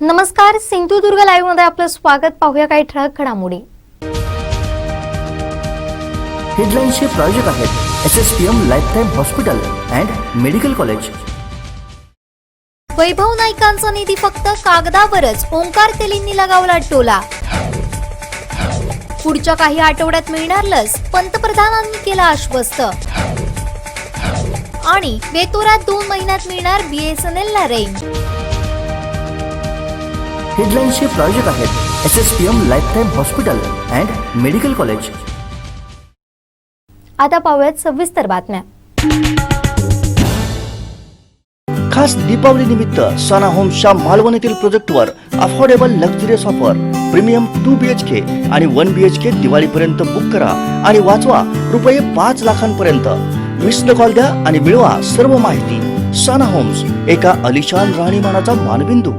नमस्कार, सिंधुदुर्ग लाईव्ह मध्ये आपलं स्वागत. पाहूया काही ठळक घडामोडी. हेडलाईन्सचे प्रायोजक आहेत SSPM lifetime hospital and medical college. Vaibhav नाईकांचा निधी फक्त कागदावरच, ओंकार तेलींनी लगावला टोला. पुढच्या काही आठवड्यात मिळणार लस, पंतप्रधानांनी केलं आश्वस्त. आणि बेतोरात 2 महिन्यात मिळणार BSNL ला रेंज. हेडलाईन्सचे प्रायोजक आहेत SSPM lifetime hospital and medical college. आता पाहूयात सविस्तर बातम्या. खास दीपावली निमित्त साना होम्सच्या मालवण येथील प्रोजेक्टवर affordable luxurious offer. Premium 2 BHK आणि 1 BHK दिवाळीपर्यंत बुक करा आणि वाचवा रुपये 5 लाखांपर्यंत. मिस्ड कॉल द्या आणि मिळवा सर्व माहिती. साना होम्स, एका अलिशान राहणीमानाचा मानबिंदू.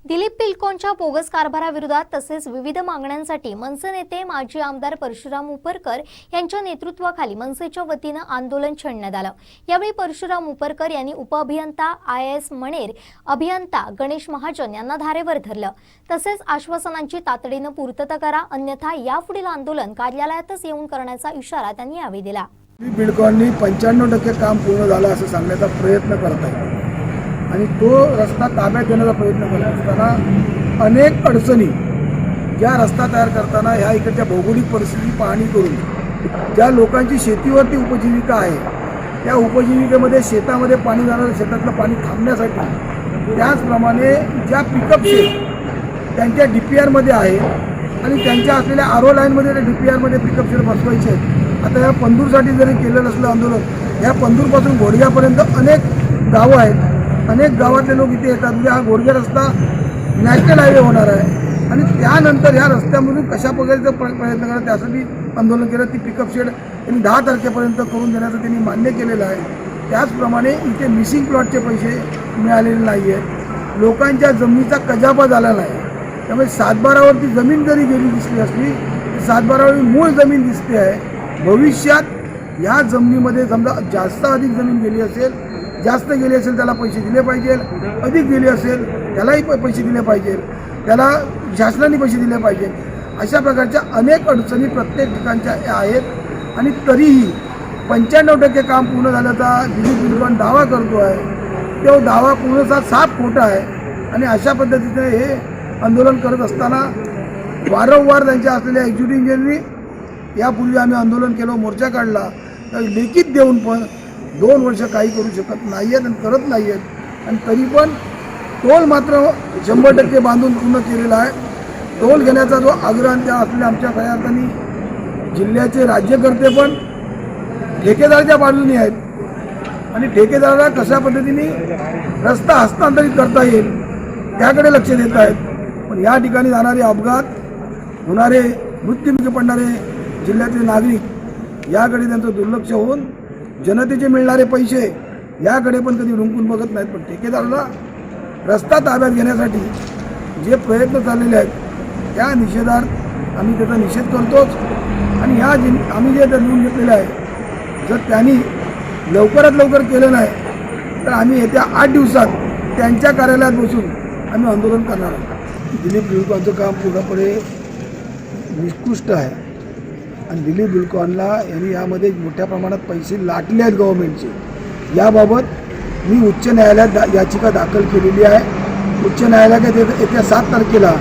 दिलीप पिलकोंच्या बोगस कारभाराविरोधात तसेच विविध मागण्यांसाठी मनसे नेते माजी आमदार परशुराम उपरकर यांच्या नेतृत्वाखाली मनसेच्या वतीनं आंदोलन छेडण्यात आलं. यावेळी परशुराम उपरकर यांनी उपअभियंता IAS मणेर, अभियंता गणेश महाजन यांना धारेवर धरलं. तसेच आश्वासनांची तातडीनं पूर्तता करा, अन्यथा यापुढील आंदोलन कार्यालयातच येऊन करण्याचा इशारा त्यांनी यावेळी दिला. बिल्डकॉननी 95% काम पूर्ण झालं असं सांगण्याचा प्रयत्न करत आहे आणि तो रस्ता ताब्यात घेण्याचा प्रयत्न करत असताना अनेक अडचणी, ज्या रस्ता तयार करताना ह्या इकडच्या भौगोलिक परिस्थिती पाहणी करून ज्या लोकांची शेतीवरती उपजीविका आहे त्या उपजीविकेमध्ये शेतामध्ये पाणी जाणारं, शेतातलं पाणी थांबण्यासाठी, त्याचप्रमाणे ज्या पिकअप शेड त्यांच्या DPRमध्ये आहे आणि त्यांच्या असलेल्या RO लाईनमध्ये त्या DPRमध्ये पिकअप शेड बसवायचे आहेत. आता या पंदूरसाठी जरी केलेलं असलं आंदोलन, या पंदूरपासून घोडग्यापर्यंत अनेक गावं आहेत, अनेक गावातले लोक इथे येतात. म्हणजे हा घोडगे रस्ता नॅशनल हायवे होणार आहे आणि त्यानंतर ह्या रस्त्यामधून कशा प्रकारचा प्रयत्न करा त्यासाठी आंदोलन केलं. ती पिकअप शेड त्यांनी 10 तारखेपर्यंत करून देण्याचं त्यांनी मान्य केलेलं आहे. त्याचप्रमाणे इथे मिसिंग प्लॉटचे पैसे मिळालेले नाही आहेत, लोकांच्या जमिनीचा कजाबा झाला नाही. त्यामुळे 7/12वरती जमीन जरी गेली दिसली असली तर 7/12वरती मूळ जमीन दिसते आहे. भविष्यात या जमिनीमध्ये समजा जास्त अधिक जमीन गेली असेल, जास्त गेली असेल त्याला पैसे दिले पाहिजे, अधिक गेली असेल त्यालाही पैसे दिले पाहिजे, त्याला शासनाने पैसे दिले पाहिजे. अशा प्रकारच्या अनेक अडचणी प्रत्येक ठिकाणच्या आहेत आणि तरीही 95% काम पूर्ण झाल्याचा दिलीप बिल्डकॉन दावा करतो आहे. तो दावा पूर्णतः साफ खोटा आहे आणि अशा पद्धतीने हे आंदोलन करत असताना वारंवार त्यांच्या असलेल्या एक्झिक्युटिव्ह इंजिनियरनी यापूर्वी आम्ही आंदोलन केलं, मोर्चा काढला, तर लेखित देऊन पण 2 वर्ष काही करू शकत नाही आहेत आणि करत नाही आहेत. आणि तरी पण टोल मात्र 100% बांधून पूर्ण केलेला आहे. टोल घेण्याचा जो आग्रह त्या असलेल्या आमच्या काही अर्थाने जिल्ह्याचे राज्यकर्ते पण ठेकेदाराच्या बाजूने आहेत आणि ठेकेदाराला कशा पद्धतीने रस्ता हस्तांतरित करता येईल त्याकडे लक्ष देत आहेत. पण या ठिकाणी जाणारे अपघात होणारे, मृत्युमुखी पडणारे जिल्ह्यातले नागरिक याकडे त्यांचं दुर्लक्ष होऊन जनतेचे मिळणारे पैसे याकडे पण कधी रुंकून बघत नाहीत. पण ठेकेदाराला रस्ता ताब्यात घेण्यासाठी जे प्रयत्न चाललेले आहेत त्या निषेधार्थ आम्ही त्याचा निषेध करतोच. आणि ह्या आम्ही जे लिहून घेतलेलं आहे, जर त्यांनी लवकरात लवकर केलं नाही तर आम्ही येत्या 8 दिवसात त्यांच्या कार्यालयात बसून आम्ही आंदोलन करणार आहोत. दिलीप बिल्डकॉनचं काम पूर्णपणे निकृष्ट आहे आणि दिलीप बिल्डकॉनला यांनी यामध्ये मोठ्या प्रमाणात पैसे लाटले आहेत गव्हर्नमेंटचे. याबाबत मी उच्च न्यायालयात याचिका दाखल केलेली आहे. उच्च न्यायालयात येत्या 7 तारखेला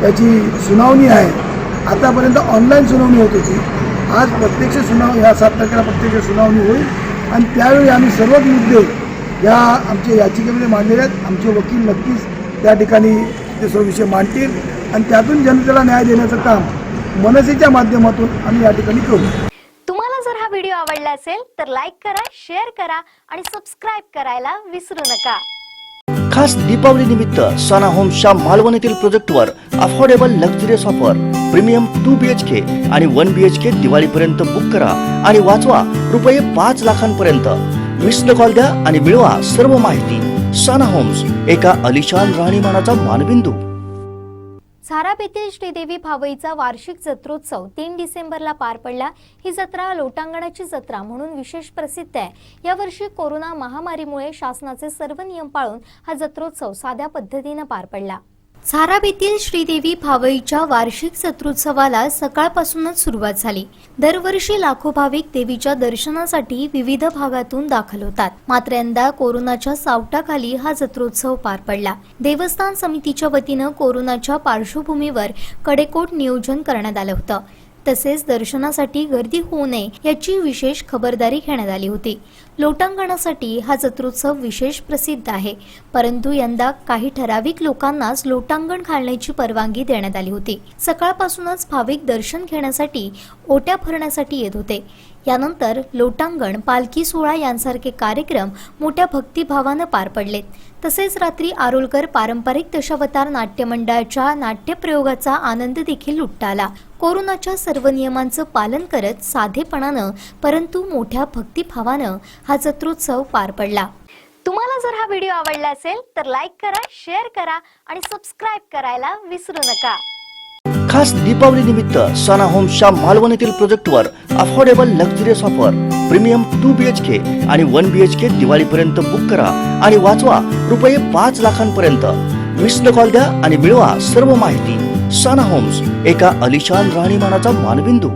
त्याची सुनावणी आहे. आतापर्यंत ऑनलाईन सुनावणी होत होती, आज प्रत्यक्ष सुनावणी, ह्या 7 तारखेला प्रत्यक्ष सुनावणी होईल आणि त्यावेळी आम्ही सर्वच मुद्दे या आमच्या याचिकेमध्ये मांडलेले आहेत. आमचे वकील नक्कीच त्या ठिकाणी ते सर्व विषय मांडतील आणि त्यातून जनतेला न्याय देण्याचं काम मनसेच्या माध्यमातून आम्ही या ठिकाणी करू. तुम्हाला जर हा व्हिडिओ आवडला असेल तर लाईक करा, शेअर करा आणि सबस्क्राईब करायला विसरू नका. खास दीपावली निमित्त साना होम्सच्या मालवण येथील प्रोजेक्टवर affordable luxurious offer. Premium 2 BHK आणि 1 BHK दिवाळीपर्यंत बुक करा आणि वाचवा रुपये 5 लाखांपर्यंत. मिस्ड कॉल द्या आणि मिळवा सर्व माहिती. साना होम्स, एका अलिशान राहणीमानाचा मानबिंदू. झाराप येथील श्रीदेवी भावईचा वार्षिक जत्रोत्सव 3 डिसेंबरला पार पडला. ही जत्रा लोटांगणाची जत्रा म्हणून विशेष प्रसिद्ध आहे. यावर्षी कोरोना महामारीमुळे शासनाचे सर्व नियम पाळून हा जत्रोत्सव साध्या पद्धतीने पार पडला. झाराप येथील श्रीदेवी भावईच्या वार्षिक जत्रोत्सवाला सकाळपासूनच सुरुवात झाली. दरवर्षी लाखो भाविक देवीच्या दर्शनासाठी विविध भागातून दाखल होतात. मात्र यंदा कोरोनाच्या सावटाखाली हा जत्रोत्सव पार पडला. देवस्थान समितीच्या वतीनं कोरोनाच्या पार्श्वभूमीवर कडेकोट नियोजन करण्यात आलं होतं. तसेच दर्शनासाठी गर्दी होऊ नये याची विशेष खबरदारी घेण्यात आली होती. लोटांगणासाठी हा जत्रोत्सव विशेष प्रसिद्ध आहे, परंतु यंदा काही ठराविक लोकांनाच लोटांगण घालण्याची परवानगी देण्यात आली होती. सकाळपासूनच भाविक दर्शन घेण्यासाठी ओट्या भरण्यासाठी येत होते. यानंतर लोटांगण, पालखी सोहळा यांसारखे कार्यक्रम मोठ्या भक्तिभावानं पार पडलेत. तसेच रात्री आरोलकर पारंपरिक दशावतार नाट्य मंडळाच्या नाट्यप्रयोगाचा आनंद देखील लुटता आला. कोरोनाच्या सर्व नियमांचं पालन करत साधेपणानं परंतु मोठ्या भक्तिभावानं हा जत्रोत्सव पार पडला. तुम्हाला जर हा व्हिडिओ आवडला असेल तर लाईक करा, शेअर करा आणि सबस्क्राईब करायला विसरू नका. खास दीपावली निमित्त सना होम्सच्या मालवण येथील प्रोजेक्टवर affordable luxurious offer premium 2 BHK आणि 1 BHK दिवाळीपर्यंत बुक करा आणि वाचवा रुपये 5 लाखांपर्यंत. मिस्ड कॉल द्या आणि मिळवा सर्व माहिती. सना होम्स, एका अलिशान राहणीमानाचा मानबिंदू.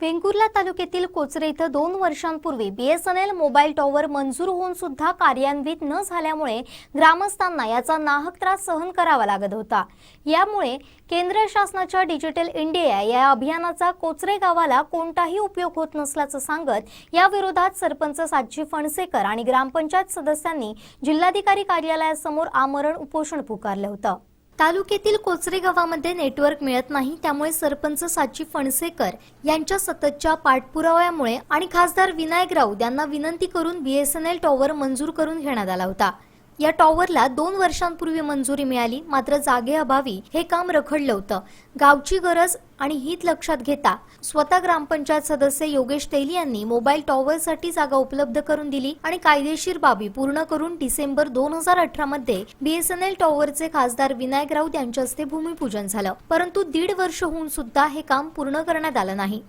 वेंगुर्ला तालुक्यातील कोचरे इथं 2 वर्षांपूर्वी BSNL मोबाईल टॉवर मंजूर होऊन सुद्धा कार्यान्वित न झाल्यामुळे ग्रामस्थांना याचा नाहक त्रास सहन करावा लागत होता. यामुळे केंद्र शासनाच्या डिजिटल इंडिया या अभियानाचा कोचरे गावाला कोणताही उपयोग होत नसल्याचं सांगत या विरोधात सरपंच साची फणसेकर आणि ग्रामपंचायत सदस्यांनी जिल्हाधिकारी कार्यालयासमोर आमरण उपोषण पुकारलं होतं. तालुक्यातील कोचरे गावामध्ये नेटवर्क मिळत नाही, त्यामुळे सरपंच साची फणसेकर यांच्या सततच्या पाठपुराव्यामुळे आणि खासदार विनायक राऊत यांना विनंती करून BSNL टॉवर मंजूर करून घेण्यात आला होता. या टॉवरला 2 वर्षांपूर्वी मंजुरी मिळाली, मात्र जागेअभावी हे काम रखडलं होतं. गावची गरज आणि हित लक्षात घेता स्वतः ग्रामपंचायत सदस्य योगेश तेली यांनी मोबाईल टॉवरसाठी जागा उपलब्ध करून दिली आणि कायदेशीर बाबी पूर्ण करून डिसेंबर 2018 मध्ये BSNL टॉवरचे खासदार विनायक राऊत यांच्या हस्ते भूमिपूजन झालं. परंतु 1.5 वर्ष होऊन सुद्धा हे काम पूर्ण करण्यात आलं नाही.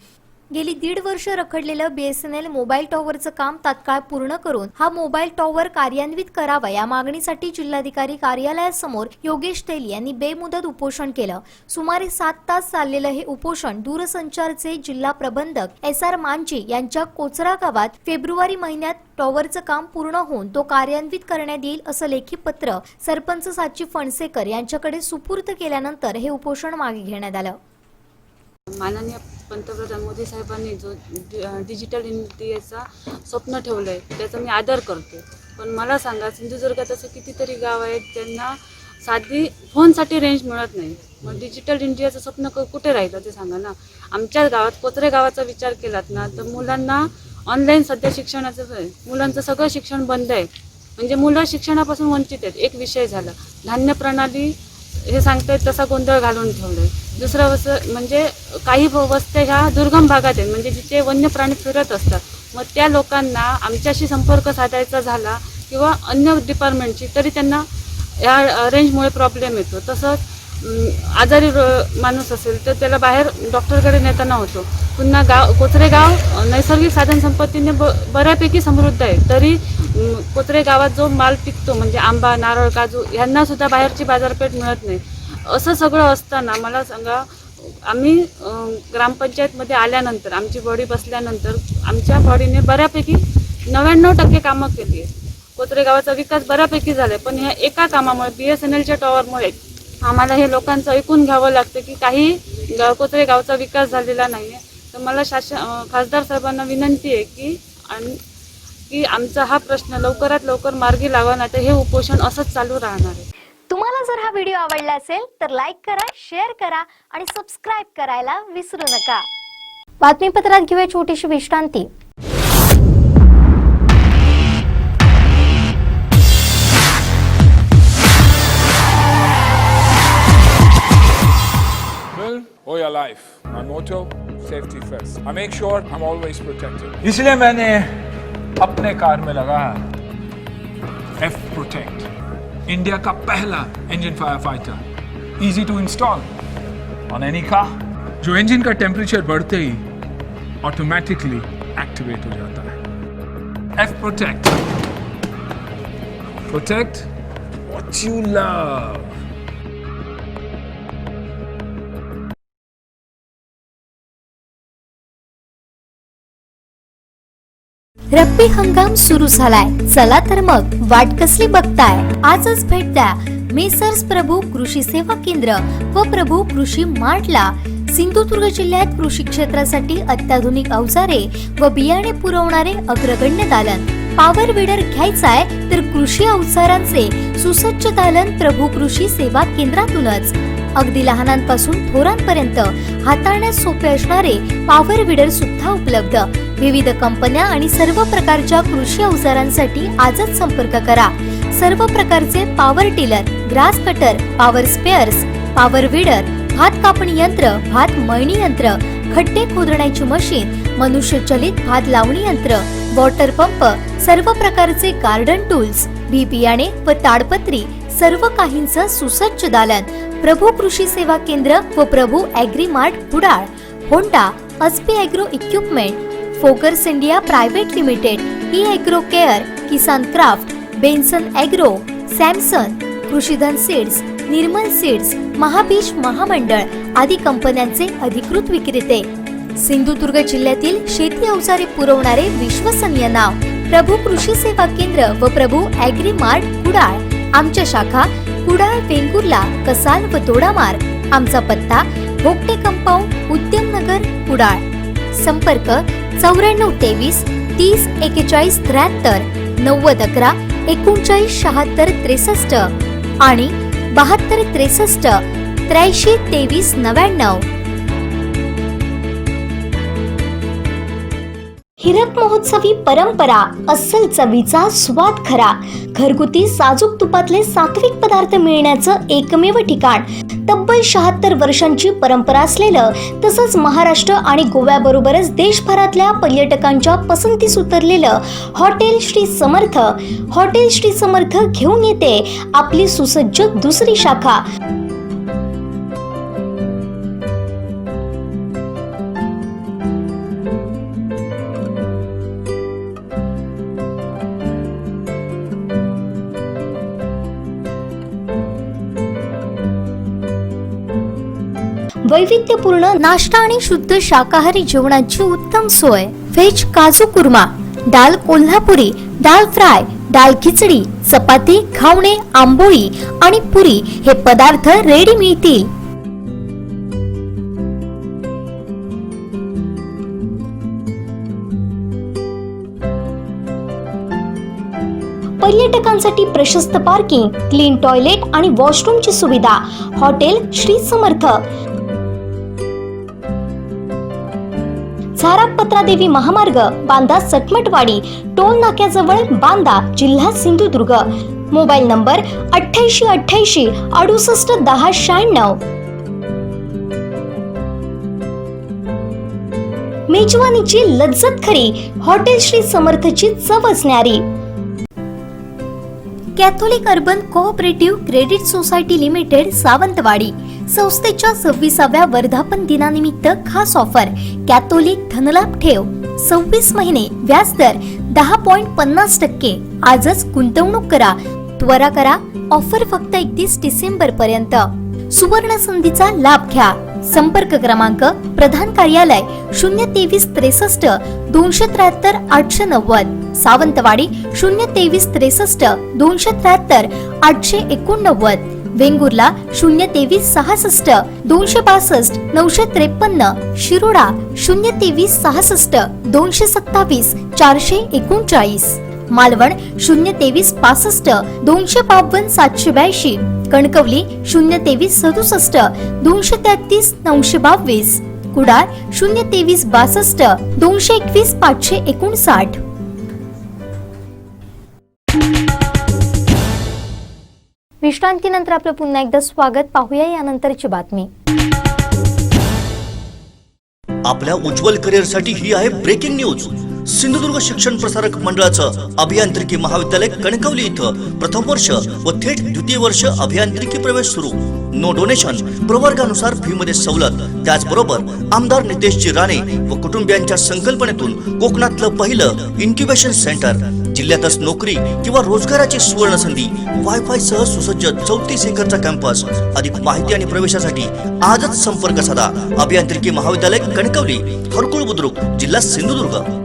गेली 1.5 वर्ष रखडलेलं BSNL मोबाईल टॉवरचं काम तात्काळ पूर्ण करून हा मोबाईल टॉवर कार्यान्वित करावा या मागणीसाठी जिल्हाधिकारी कार्यालयासमोर योगेश तेली यांनी बेमुदत उपोषण केलं. सुमारे 7 तास चाललेलं हे उपोषण दूरसंचारचे जिल्हा प्रबंधक SR मांची यांच्या कोचरा गावात फेब्रुवारी महिन्यात टॉवरचं काम पूर्ण होऊन तो कार्यान्वित करण्यात येईल असं लेखी पत्र सरपंच साची फणसेकर यांच्याकडे सुपूर्द केल्यानंतर हे उपोषण मागे घेण्यात आलं. माननीय पंतप्रधान मोदी साहेबांनी जो डिजिटल इंडियाचा स्वप्न ठेवलं आहे त्याचा मी आदर करते. पण मला सांगा, सिंधुदुर्गात असं कितीतरी गाव आहेत ज्यांना साधी फोनसाठी रेंज मिळत नाही. मग डिजिटल इंडियाचं स्वप्न कुठे राहिलं ते सांगा ना. आमच्या गावात कोचरे गावाचा विचार केलात ना तर मुलांना ऑनलाईन सध्या शिक्षणाचं मुलांचं सगळं शिक्षण बंद आहे. म्हणजे मुलं शिक्षणापासून वंचित आहेत. एक विषय झाला, धान्य प्रणाली हे सांगतायत तसा गोंधळ घालून ठेवलाय. दुसरं म्हणजे काही वस्त्या ह्या दुर्गम भागात आहेत, म्हणजे जिथे वन्य प्राणी फिरत असतात. मग त्या लोकांना आमच्याशी संपर्क साधायचा झाला किंवा अन्य डिपार्टमेंटची तरी त्यांना या रेंजमुळे प्रॉब्लेम येतो. तसंच आजारी माणूस असेल तर त्याला बाहेर डॉक्टरकडे नेताना होतो. पुन्हा कोचरे गाव नैसर्गिक साधनसंपत्तीने बऱ्यापैकी समृद्ध आहे, तरी कोचरे गावात जो माल पिकतो म्हणजे आंबा, नारळ, काजू यांना सुद्धा बाहेरची बाजारपेठ मिळत नाही. असं सगळं असताना मला सांगा, आम्ही ग्रामपंचायतमध्ये आल्यानंतर आमची बॉडी बसल्यानंतर आमच्या बॉडीने बऱ्यापैकी 99% कामं केली आहे. कोचरे गावाचा विकास बऱ्यापैकी झाला आहे. पण ह्या एका कामामुळे BSNLच्या टॉवरमुळे आम्हाला हे लोकांचं ऐकून घ्यावं लागतं की काही कोचरे गावचा विकास झालेला नाही आहे. तर मला खासदार साहेबांना विनंती आहे की आमचा हा प्रश्न लवकरात लवकर मार्गी लावा, नाही तर हे उपोषण असंच चालू राहणार आहे. तुम्हाला जर हा व्हिडिओ आवडला असेल तर लाईक करा, शेअर करा आणि सबस्क्राईब करायला विसरू नका. बातमीपत्रात घेऊया छोटीशी विश्रांती. or your life. My motto, safety first. I make sure I'm always protected. इसलिए मैंने अपने कार में लगा है F Protect, इंडिया का पहला engine fire fighter easy to install on any car. जो इंजन का टेम्परेचर बढ़ते ही ऑटोमेटिकली एक्टिवेट हो जाता है। F Protect. Protect what you love. रब्बी हंगाम सुरू झालाय, चला तर मग वाट कसली बघताय, आजच भेट द्या मेसर्स प्रभू कृषी सेवा केंद्र व प्रभू कृषी मार्टला। सिंधुदुर्ग जिल्ह्यात कृषी क्षेत्रासाठी अत्याधुनिक अवजारे व बियाणे पुरवणारे अग्रगण्य दालन। पॉवर विडर घ्यायचाय तर कृषी अवजारांचे सुसज्ज दालन प्रभू कृषी सेवा केंद्रातूनच। अगदी लहानांपासून थोरांपर्यंत हाताळण्यास सोपे असणारे पॉवर विडर सुद्धा उपलब्ध। विविध कंपन्या आणि सर्व प्रकारच्या कृषी अवजारांसाठी आजच संपर्क करा। सर्व प्रकारचे power tiller, grass cutter, power spares, power weeder, भात कापणी यंत्र, भात मळणी यंत्र, खड्डे खोदण्याची मशीन, मनुष्यचलित भात लावणी यंत्र, वॉटर पंप, सर्व प्रकारचे गार्डन टूल्स, बी बियाणे व ताडपत्री, सर्व काहींचं सुसज्ज दालन। प्रभू कृषी सेवा केंद्र व Prabhu agri mart Kudal. Honda, Aspee agro equipment, फोकर्स India private limited, E agro care, Kisan craft, Benson agro, Samson, Krishidhan seeds, Nirmal seeds, Mahabeej महामंडळ आदी कंपन्यांचे अधिकृत विक्रेते। सिंधुदुर्ग जिल्ह्यातील शेती अवजारे पुरवणारे विश्वसनीय नाव प्रभू कृषी सेवा केंद्र व प्रभू ॲग्री मार्ट कुडाळ। आमच्या शाखा कुडाळ, वेंगुर्ला, कसाल व दोडामार्ग। आमचा पत्ता भोगटे कंपाऊंड, उद्यमनगर, कुडाळ। संपर्क 9423 30 41 73, 9011 39 76 63 आणि 72 63 83 23 99। हिरक महोत्सवी परंपरा, अस्सल चवीचा स्वाद खरा। घरगुती साजूक तुपातले सात्विक पदार्थ मिळण्याचं एकमेव ठिकाण। तब्बल 76 वर्षांची परंपरा असलेलं तसंच महाराष्ट्र आणि गोव्याबरोबरच देशभरातल्या पर्यटकांच्या पसंतीस उतरलेलं हॉटेल श्री समर्थ। हॉटेल श्री समर्थ घेऊन येते आपली सुसज्ज दुसरी शाखा। वैविध्यपूर्ण नाश्ता आणि शुद्ध शाकाहारी जेवणाची उत्तम सोय। व्हेज काजू कुर्मा, दाल कोल्हापुरी, दाल फ्राय, दाल खिचडी, चपाती, घावणे, आंबोळी आणि पुरी हे पदार्थ रेडी मिळतील। पर्यटकांसाठी प्रशस्त पार्किंग, क्लीन टॉयलेट आणि वॉशरूमची सुविधा। हॉटेल श्री समर्थ, झारापत्रादेवी महामार्ग, बांदा सटमटवाडी, टोल नाक्याजवळ, बांदा, जिल्हा सिंधुदुर्ग। Mobile number 8888 68 10 96। मेजवानीची लज्जत खरी, हॉटेल श्री समर्थची चवच न्यारी। Catholic urban cooperative credit society limited, Sawantwadi. संस्थेच्या 26व्या वर्धापन दिनानिमित्त खास ऑफर। कॅथोलिक धनलाभ ठेव 26 महिने, व्याजदर 10.50%। आजच गुंतवणूक करा, त्वरा करा। ऑफर फक्त 31 डिसेंबर पर्यंत। सुवर्ण संधीचा लाभ घ्या। संपर्क क्रमांक प्रधान कार्यालय 023 63 273 890, सावंतवाडी 023 63 273 889, वेंगुर्ला 023 66 262 953, शिरोडा 023 66 227 439, मालवण 023 65 252 782, कणकवली 023 67 233 922, कुडाळ 023 62 221 559। विश्रांतीनंतर आपलं पुन्हा एकदा स्वागत। पाहूया यानंतरची बातमी। आपल्या उज्ज्वल करिअरसाठी ही आहे ब्रेकिंग न्यूज। सिंधुदुर्ग शिक्षण प्रसारक मंडळाचं अभियांत्रिकी महाविद्यालय कणकवली इथं प्रथम वर्ष व थेट द्वितीय वर्ष अभियांत्रिकी प्रवेश सुरू. नो डोनेशन, प्रवर्गानुसार फी मध्ये सवलत. त्याचबरोबर आमदार नितेशजी राणे व कुटुंबियांच्या संकल्पनेतून कोकणातलं पहिलं इन्क्युबेशन सेंटर. जिल्ह्यातच नोकरी किंवा रोजगाराची सुवर्ण संधी. वायफाय सह सुसज्ज 34 एकरचा कॅम्पस. अधिक माहिती आणि प्रवेशासाठी आजच संपर्क साधा. अभियांत्रिकी महाविद्यालय कणकवली, हरकुळ बुद्रुक, जिल्हा सिंधुदुर्ग.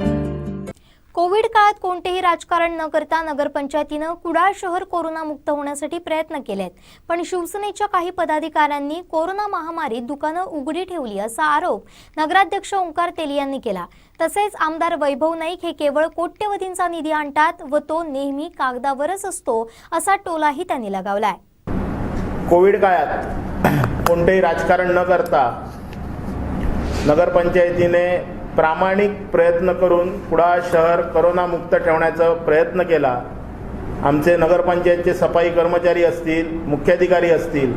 कोविड काळात कोणतेही राजकारण न करता नगरपंचायतीनं कुडाळ शहर कोरोनामुक्त होण्यासाठी प्रयत्न केलेत. पण शिवसेनेच्या काही पदाधिकाऱ्यांनी कोरोना महामारीत दुकानं उघडी ठेवली असा आरोप नगराध्यक्ष ओंकार तेली यांनी केला. तसेच आमदार वैभव नाईक हे केवळ कोट्यवधींचा निधी आणतात व तो नेहमी कागदावरच असतो असा टोलाही त्यांनी लगावलाय. कोविड काळात कोणतेही राजकारण न करता नगरपंचायतीने प्रामाणिक प्रयत्न करून कुडाळ शहर करोनामुक्त ठेवण्याचा प्रयत्न केला. आमचे नगरपंचायतचे सफाई कर्मचारी असतील, मुख्याधिकारी असतील,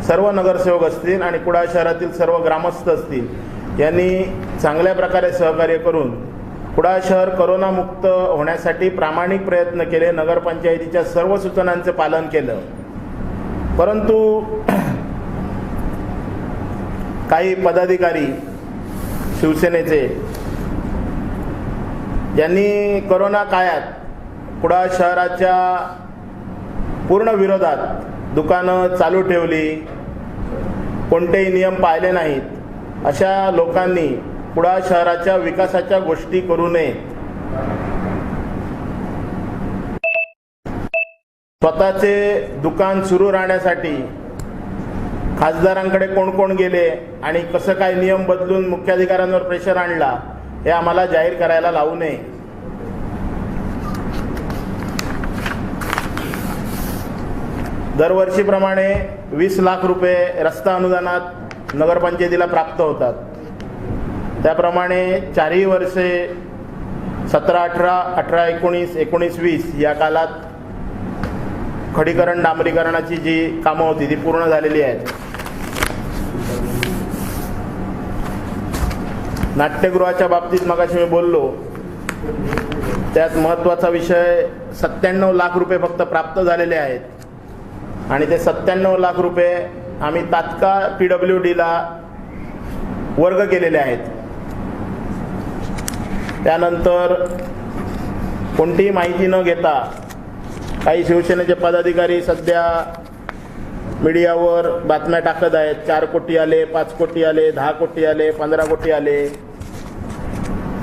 सर्व नगरसेवक असतील आणि कुडाळ शहरातील सर्व ग्रामस्थ असतील यांनी चांगल्या प्रकारे सहकार्य करून कुडाळ शहर करोनामुक्त होण्यासाठी प्रामाणिक प्रयत्न केले. नगरपंचायतीच्या सर्व सूचनांचे पालन केलं. परंतु काही पदाधिकारी शिवसेनेचे यांनी कोरोना काळात कुडाळ शहराच्या पूर्ण विरोधात दुकानं चालू ठेवली, कोणतेही नियम पाळले नाहीत. अशा लोकांनी कुडाळ शहराच्या विकासाच्या गोष्टी करू नये. स्वतःचे दुकान सुरू राहण्यासाठी खासदारांकडे कोण कोण गेले आणि कसं काय नियम बदलून मुख्याधिकाऱ्यांवर प्रेशर आणला हे आम्हाला जाहीर करायला लावू नये. दरवर्षीप्रमाणे 20 लाख रुपये रस्ता अनुदानात नगरपंचायतीला प्राप्त होतात. त्याप्रमाणे 4ही वर्षे 17-18, 18-19, 19-20 या कालात खडीकरण डांबरीकरणाची जी कामं होती ती पूर्ण झालेली आहेत. नाट्यगृहाच्या बाबतीत मगाशी मी बोललो, त्यात महत्त्वाचा विषय 97 लाख रुपये फक्त प्राप्त झालेले आहेत आणि ते 97 लाख रुपये आम्ही तात्काळ PWDला वर्ग केलेले आहेत. त्यानंतर कोणतीही माहिती न घेता काही शिवसेनेचे पदाधिकारी सध्या मीडियावर बातम्या टाकत आहेत. 4 कोटी आले, 5 कोटी आले, 10 कोटी आले, 15 कोटी आले.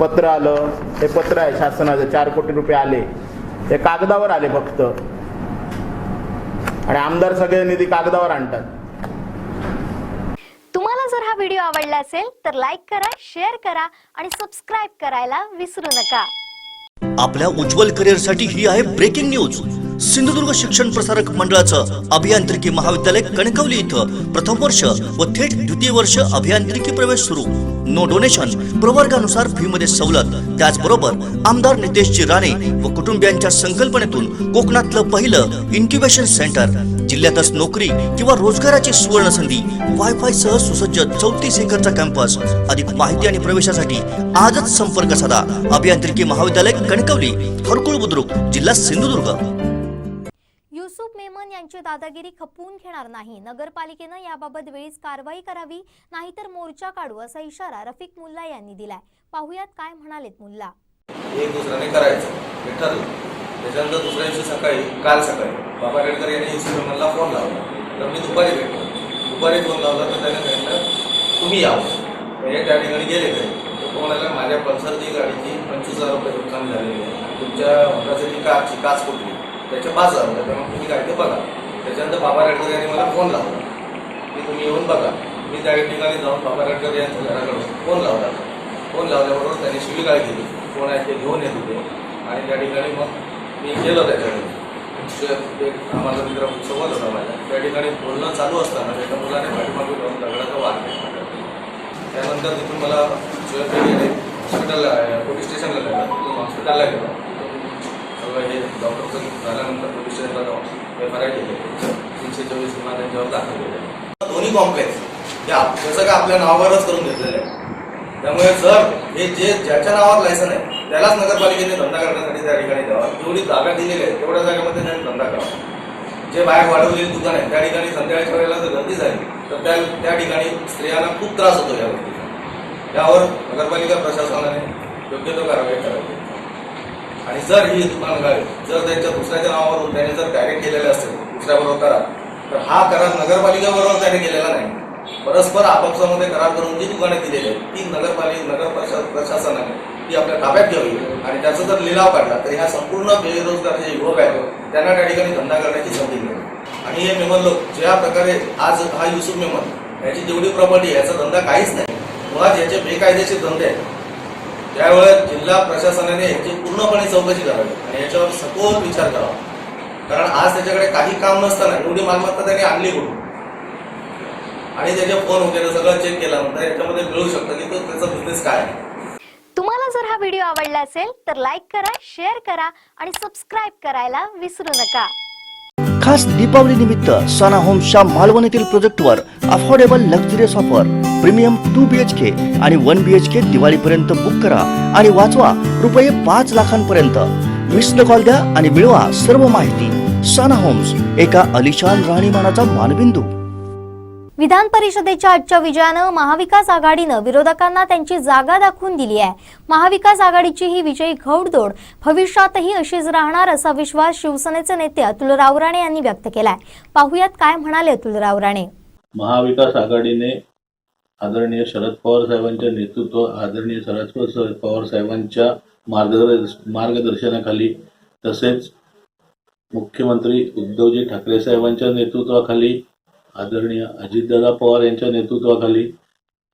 पत्र आलं, हे पत्र आहे शासनाचं, 4 कोटी रुपये आले. हे कागदावर आले फक्त, आणि आमदार सगळे निधी कागदावर आणतात. तुम्हाला जर हा व्हिडिओ आवडला असेल तर लाईक करा, शेअर करा आणि सबस्क्राईब करायला विसरू नका. आपल्या उज्ज्वल करिअरसाठी ही आहे ब्रेकिंग न्यूज. सिंधुदुर्ग शिक्षण प्रसारक मंडळाचं अभियांत्रिकी महाविद्यालय कणकवली इथं प्रथम वर्ष व थेट द्वितीय वर्ष अभियांत्रिकी प्रवेश सुरू. नो डोनेशन, प्रवर्गानुसार फी मध्ये सवलत. त्याचबरोबर आमदार नितेशजी राणे व कुटुंबियांच्या संकल्पनेतून कोकणातलं पहिलं इन्क्युबेशन सेंटर. जिल्ह्यातच नोकरी किंवा रोजगाराची सुवर्ण संधी. वायफाय सह सुसज्ज 34 एकरचा कॅम्पस. अधिक माहिती आणि प्रवेशासाठी आजच संपर्क साधा. अभियांत्रिकी महाविद्यालय कणकवली, हरकुळ बुद्रुक, जिल्हा सिंधुदुर्ग. युसुफ मेमन यांची दादागिरी खपवून घेणार नाही. नगरपालिकेनं याबाबत वेळीच कारवाई करावी, नाहीतर मोर्चा काढू असा इशारा रफिक मुल्ला यांनी दिलाय. पाहुयात काय म्हणालेत मुल्ला. एक दुसऱ्याने करायचं हे ठरलं. त्याच्यानंतर दुसऱ्या दिवशी काल सकाळी बाबा रेडकर यांनी युसुफ मेमनला फोन लावला. तर मी दुपारी भेटलो. दुपारी फोन लावला तर त्याने सांगितलं तुम्ही यावं. म्हणजे त्या ठिकाणी गेले काही तो म्हणाला माझ्या पल्सरची गाडीची 25,000 रुपये नुकसान झालेली आहे. तुमच्या मोटरसायकलची कारची काच फुटली, त्याचे 5,000 रुपये. त्यामुळे तुम्ही काय ते बघा. त्याच्यानंतर बाबा रेडकर यांनी मला फोन लावला की तुम्ही येऊन बघा. मी त्या ठिकाणी जाऊन बाबा रेडकर यांच्या घराकडून फोन लावला. फोन लावल्याबरोबर त्यांनी शिवीगाळ केली. फोन आहे ते घेऊन येत होते आणि त्या ठिकाणी मग मी गेलो त्याच्याकडे. आम्हाला मित्र सोबत होता माझ्या. त्या ठिकाणी बोलणं चालू असताना एका मुलाने पाठीमागे जाऊन दगडाचा वार केला. त्यानंतर तिथून मला हॉस्पिटलला, पोलीस स्टेशनला गेला. तिथून हॉस्पिटलला गेलो. सगळं हे डॉक्टरचं झाल्यानंतर पोलीस स्टेशनला जाऊन FIR केले. 324 त्यांच्यावर दाखल केले. दोन्ही कॉम्प्लेक्स जसं का आपल्या नावावरच करून घेतलेलं आहे. त्यामुळे जर हे जे ज्याच्या नावावर लायसन आहे त्यालाच नगरपालिकेने धंदा करण्यासाठी त्या ठिकाणी द्यावा. जेवढी जागा दिलेली आहे तेवढ्या जागेमध्ये त्यांनी धंदा करावा. जे बाहेर वाढवलेली दुकान आहे त्या ठिकाणी संध्याकाळच्या वेळेला जर गर्दी झाली तर त्या ठिकाणी स्त्रियांना खूप त्रास होतो या गोष्टीचा. त्यावर नगरपालिका प्रशासनाने योग्य तो कारवाई करावी. आणि जर ही दुकान गावे जर त्यांच्या दुसऱ्याच्या नावावरून त्याने जर डायरेक्ट केलेले असतील दुसऱ्याबरोबर करार, तर हा करार नगरपालिकेबरोबर त्याने केलेला नाही. परस्पर आपापसामध्ये करार करून जी दुकाने दिलेली आहेत ती नगर प्रशासनाने ती आपल्या ताब्यात घ्यावी आणि त्याचा जर लिलाव काढला तर ह्या संपूर्ण बेरोजगार जे युवक आहेत त्यांना त्या ठिकाणी धंदा करण्याची संधी मिळेल. आणि हे मेमन लोक ज्या प्रकारे आज हा युसुफ मेमन याची जेवढी प्रॉपर्टी आहे याचा धंदा काहीच नाही, मुळात याचे बेकायदेशीर धंदे आहेत. त्यावेळेस जिल्हा प्रशासनाने याची पूर्णपणे चौकशी करावी आणि याच्यावर सखोल विचार करावा. कारण आज त्याच्याकडे काही काम नसताना एवढी मालमत्ता त्यांनी आणली कुठून आणि त्याचे फोन वगैरे सगळं चेक केल्यानंतर याच्यामध्ये मिळू शकतं की तो त्याचा बिझनेस काय आहे. तुम्हाला जर हा व्हिडिओ आवडला असेल तर लाईक करा, शेअर करा आणि सबस्क्राईब करायला विसरू नका. खास दीपावली निमित्त सना होम्सच्या मालवण येथील प्रोजेक्टवर affordable luxurious offer premium 2 BHK आणि 1 BHK दिवाळीपर्यंत बुक करा आणि वाचवा रुपये 5 लाखांपर्यंत. मिस्ड कॉल द्या आणि मिळवा सर्व माहिती. सना होम्स, एका अलिशान राहणीमानाचा मानबिंदू. विधान परिषदेच्या आजच्या विजयानं महाविकास आघाडीनं विरोधकांना त्यांची जागा दाखवून दिली आहे. महाविकास आघाडीची ही विजयी घौडदौड भविष्यातही अशीच राहणार असा विश्वास शिवसेनेचे नेते अतुल राऊराणे यांनी व्यक्त केलाय. पाहुयात काय म्हणाले अतुल राऊराणे. महाविकास आघाडीने आदरणीय शरद पवार साहेबांच्या नेतृत्व आदरणीय शरद पवार साहेबांच्या मार्गदर्शनाखाली तसेच मुख्यमंत्री उद्धवजी ठाकरे साहेबांच्या नेतृत्वाखाली आदरणीय अजितदादा पवार यांच्या नेतृत्वाखाली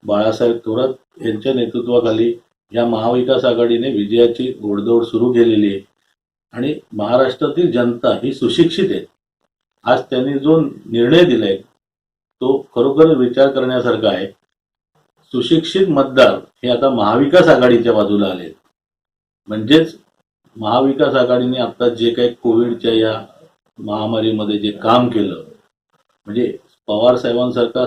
बाळासाहेब थोरात यांच्या नेतृत्वाखाली या महाविकास आघाडीने विजयाची घोडदौड सुरू केलेली आहे. आणि महाराष्ट्रातील जनता ही सुशिक्षित आहे. आज त्यांनी जो निर्णय दिलाय तो खरोखर विचार करण्यासारखा आहे. सुशिक्षित मतदार हे आता महाविकास आघाडीच्या बाजूला आले. म्हणजेच महाविकास आघाडीने आता जे काही कोविडच्या या महामारीमध्ये जे काम केलं, म्हणजे पवार साहेबांसारखा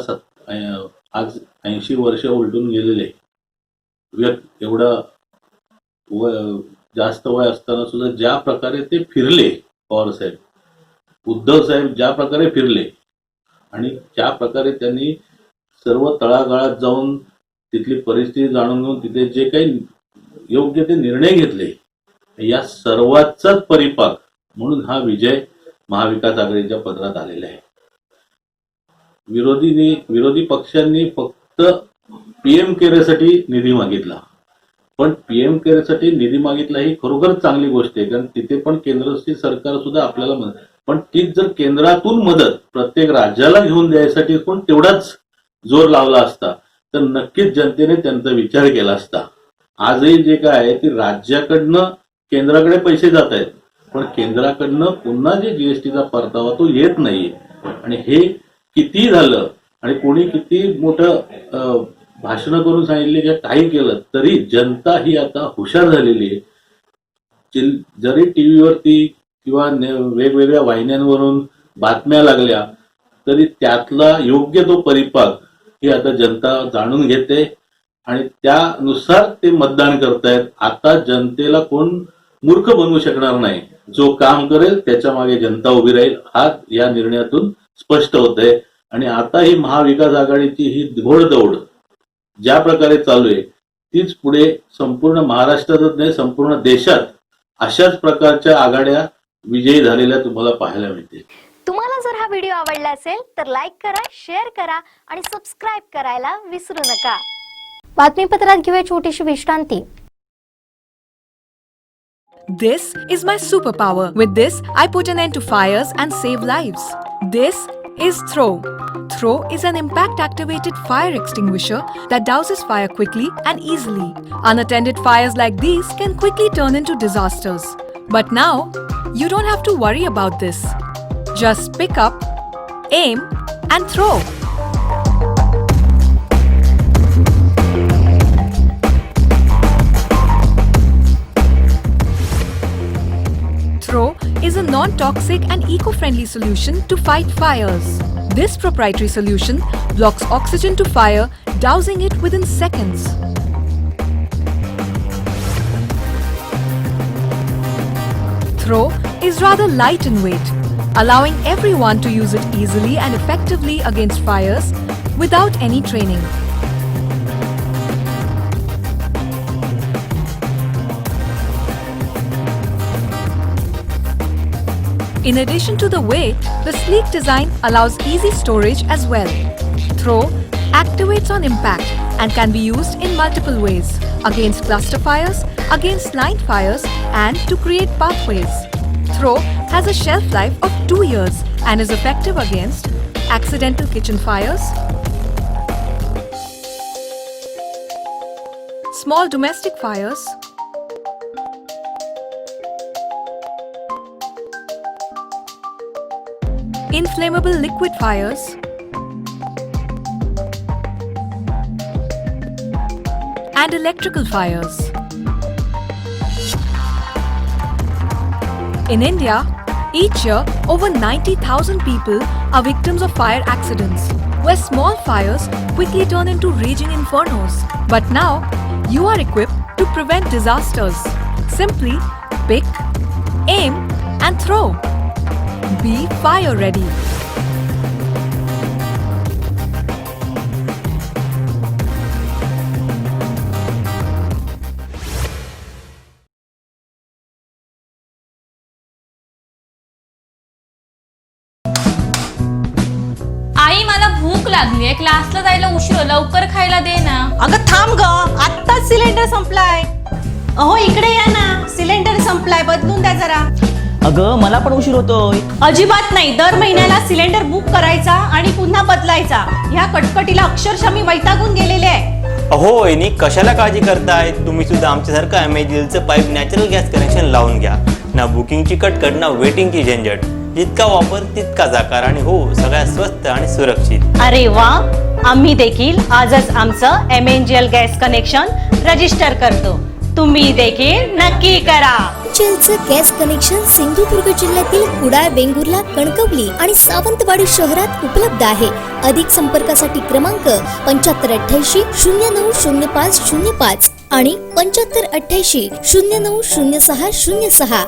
आज 80 वर्ष उलटून गेलेले एवढं जास्त वय असताना सुद्धा ज्या प्रकारे ते फिरले, पवार साहेब, उद्धव साहेब ज्या प्रकारे फिरले आणि ज्या प्रकारे त्यांनी सर्व तळागाळात जाऊन तिथली परिस्थिती जाणून घेऊन तिथे जे काही योग्य ते निर्णय घेतले, या सर्वांचाच परिपाक म्हणून हा विजय महाविकास आघाडीच्या पदरात आलेला आहे. विरोधी पक्षांनी फक्त पीएम केअरसाठी निधी मागितला, पण पीएम केअरसाठी निधी मागितला ही खरोखर चांगली गोष्ट आहे. कारण तिथे पण केंद्र सरकार सुद्धा आपल्याला मदत, पण तीच जर केंद्रातून मदत प्रत्येक राज्याला घेऊन द्यायसाठी पण तेवढाच जोर लावला असता तर नक्कीच जनतेने त्यांचा विचार केला असता. आजही जे काय आहे ते राज्याकडनं केंद्राकडे पैसे जात आहेत, पण केंद्राकडनं पुन्हा जे जीएसटीचा परतावा तो येत नाहीये. आणि हे किती झालं आणि कोणी किती मोठं भाषण करून सांगितले की काही केलं तरी जनता ही आता हुशार झालेली आहे. जरी टीव्हीवरती किंवा वेगवेगळ्या वाहिन्यांवरून बातम्या लागल्या तरी त्यातला योग्य तो परिपाक ही आता जनता जाणून घेते आणि त्यानुसार ते मतदान करतायत. आता जनतेला कोण मूर्ख बनवू शकणार नाही. जो काम करेल त्याच्या मागे जनता उभी राहील, हा या निर्णयातून स्पष्ट होत आहे. आणि आता ही महाविकास आघाडीची ही घोडदौड ज्या प्रकारे चालू आहे तीच पुढे संपूर्ण महाराष्ट्रातच नाही संपूर्ण देशात अशाच प्रकारच्या आघाड्या विजयी झालेल्या तुम्हाला पाहायला मिळतील. तुम्हाला जर हा व्हिडिओ आवडला असेल तर लाईक करा, शेअर करा आणि सबस्क्राईब करायला विसरू नका. बातमीपत्रात घेऊया छोटीशी विश्रांती. This is my superpower. With this, I put an end to fires and save lives. This is Throw. Throw is an impact-activated fire extinguisher that douses fire quickly and easily. Unattended fires like these can quickly turn into disasters. But now, you don't have to worry about this. Just pick up, aim, and throw. Throw is a non-toxic and eco-friendly solution to fight fires. This proprietary solution blocks oxygen to fire, dousing it within seconds. Throw is rather light in weight, allowing everyone to use it easily and effectively against fires without any training. In addition to the weight, the sleek design allows easy storage as well. Throw activates on impact and can be used in multiple ways: against cluster fires, against line fires, and to create pathways. Throw has a shelf life of 2 years and is effective against accidental kitchen fires, small domestic fires, inflammable liquid fires, and electrical fires. In India, each year over 90,000 people are victims of fire accidents, where small fires quickly turn into raging infernos. But now, you are equipped to prevent disasters. Simply pick, aim, and throw. Be fire ready. आई मला भूक लागली आहे, क्लासला जायला उशीर, लवकर खायला दे ना. अगं थांब ग, आत्ताच सिलेंडर संपलाय. अहो इकडे या ना, सिलेंडर संपलाय, बदलून द्या जरा. अगं मला पण उशीर होतोय. अजिबात नाही, दर महिन्याला सिलेंडर बुक करायचा आणि पुन्हा बदलायचा. ह्या कटकटीला अक्षरशः मी वैतागून गेलेले आहे. अहो वहिनी, कशाला काळजी करताय? तुम्ही सुद्धा आमच्यासारखं एमएजीएलचं पाईप नॅचरल गॅस कनेक्शन लावून घ्या. ना बुकिंगची कटकट, ना वेटिंगची झंझट. जितका वापर तितकाच आकार, आणि हो, सगळ्यात स्वस्त आणि सुरक्षित. अरे वा, आम्ही देखील आजच आमचं एमएनजीएल गॅस कनेक्शन रजिस्टर करतो. तुम्ही देखील नक्की करा. एमएनजीएलचं गॅस कनेक्शन सिंधुदुर्ग जिल्ह्यातील कुडाळ, वेंगुर्ला, कणकवली आणि सावंतवाडी शहरात उपलब्ध आहे. अधिक संपर्कासाठी क्रमांक 7588 090505 आणि 7588 090606.